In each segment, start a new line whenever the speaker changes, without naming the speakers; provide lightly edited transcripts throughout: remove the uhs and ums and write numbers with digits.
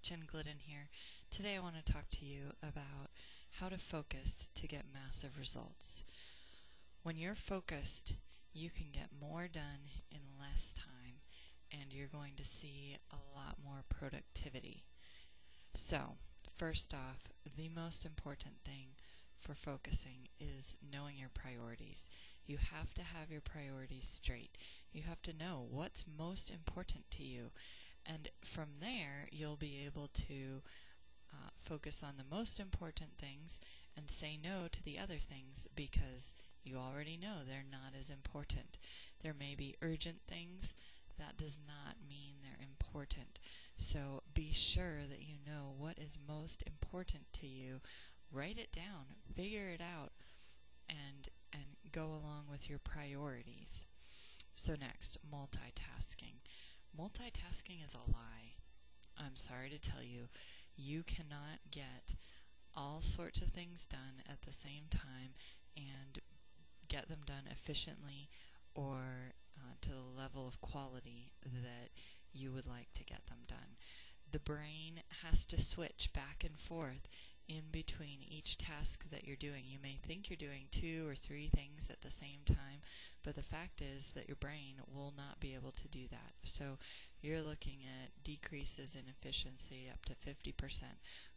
Jen Glidden here. Today I want to talk to you about how to focus to get massive results. When you're focused, you can get more done in less time, and you're going to see a lot more productivity. So, first off, the most important thing for focusing is knowing your priorities. You have to have your priorities straight. You have to know what's most important to you. And from there, you'll be able to focus on the most important things and say no to the other things because you already know they're not as important. There may be urgent things. That does not mean they're important. So be sure that you know what is most important to you. Write it down, figure it out, and go along with your priorities. So next, multitasking. Multitasking is a lie. I'm sorry to tell you, you cannot get all sorts of things done at the same time and get them done efficiently or to the level of quality that you would like to get them done. The brain has to switch back and forth in between each task that you're doing. You may think you're doing 2 or 3 things at the same time, but the fact is that your brain will not be able to do that. So you're looking at decreases in efficiency up to 50%,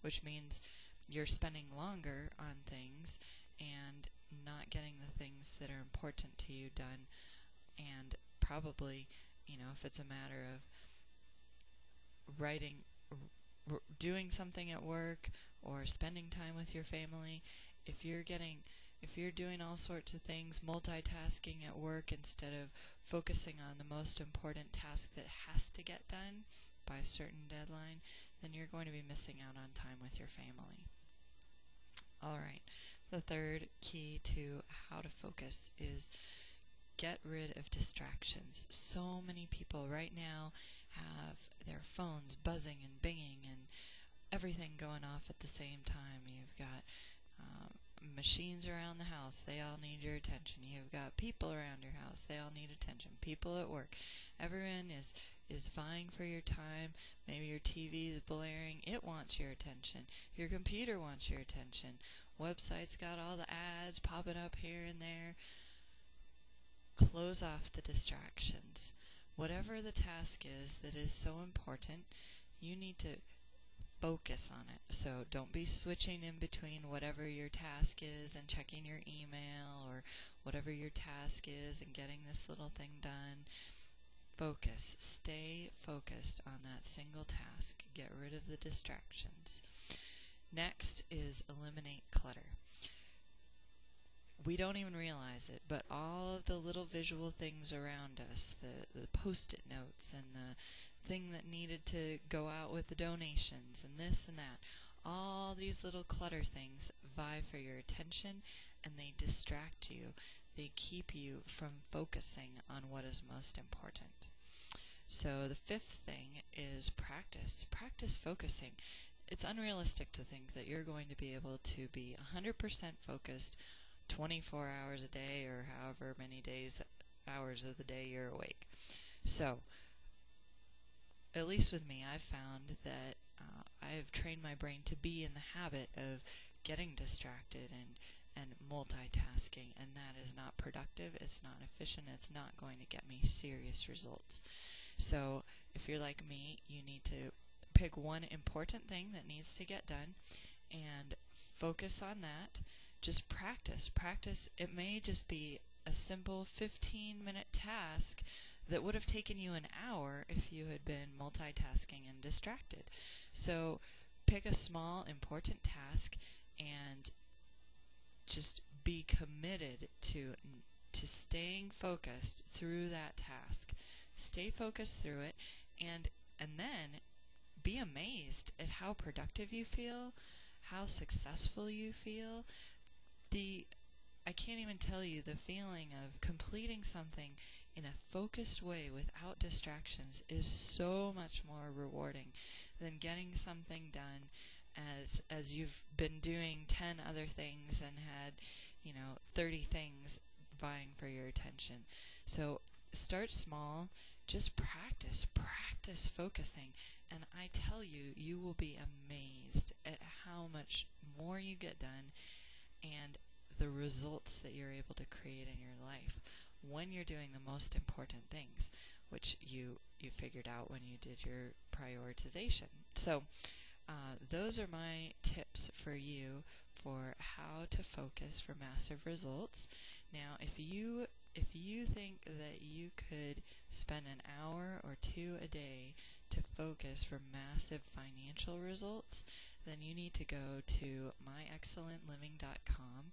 which means you're spending longer on things and not getting the things that are important to you done. And probably, if it's a matter of doing something at work or spending time with your family, if you're doing all sorts of things, multitasking at work instead of focusing on the most important task that has to get done by a certain deadline, then you're going to be missing out on time with your family. Alright, the third key to how to focus is get rid of distractions. So many people right now have their phones buzzing and binging and everything going off at the same time. You've got machines around the house, they all need your attention. You've got people around your house, they all need attention. People at work, everyone is vying for your time. Maybe your TV is blaring, it wants your attention. Your computer wants your attention. Websites got all the ads popping up here and there. Close off the distractions. Whatever the task is that is so important, you need to focus on it. So don't be switching in between whatever your task is and checking your email or whatever your task is and getting this little thing done. Focus. Stay focused on that single task. Get rid of the distractions. Next is eliminate clutter. We don't even realize it, but all of the little visual things around us, the post-it notes and the thing that needed to go out with the donations and this and that, all these little clutter things vie for your attention and they distract you. They keep you from focusing on what is most important. So the fifth thing is practice. Practice focusing. It's unrealistic to think that you're going to be able to be 100% focused 24 hours a day or however many hours of the day you're awake. So, at least with me, I've found that I've trained my brain to be in the habit of getting distracted and multitasking, and that is not productive, it's not efficient, it's not going to get me serious results. So, if you're like me, you need to pick one important thing that needs to get done and focus on that. Just practice. Practice. It may just be a simple 15-minute task that would have taken you an hour if you had been multitasking and distracted. So pick a small, important task and just be committed to staying focused through that task. Stay focused through it, and then be amazed at how productive you feel, how successful you feel. I can't even tell you the feeling of completing something in a focused way without distractions is so much more rewarding than getting something done as you've been doing 10 other things and had 30 things vying for your attention. So start small. just practice focusing. And I tell you, you will be amazed at how much more you get done and the results that you're able to create in your life when you're doing the most important things, which you figured out when you did your prioritization. So those are my tips for you for how to focus for massive results. Now, if you think that you could spend an hour or two a day to focus for massive financial results, then you need to go to myexcellentliving.com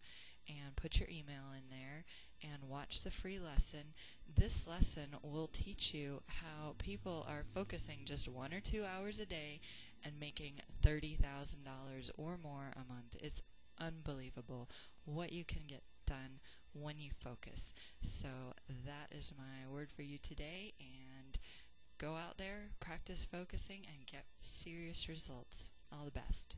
and put your email in there and watch the free lesson. This lesson will teach you how people are focusing just 1 or 2 hours a day and making $30,000 or more a month. It's unbelievable what you can get done when you focus. So that is my word for you today, and go out there, practice focusing, and get serious results. All the best.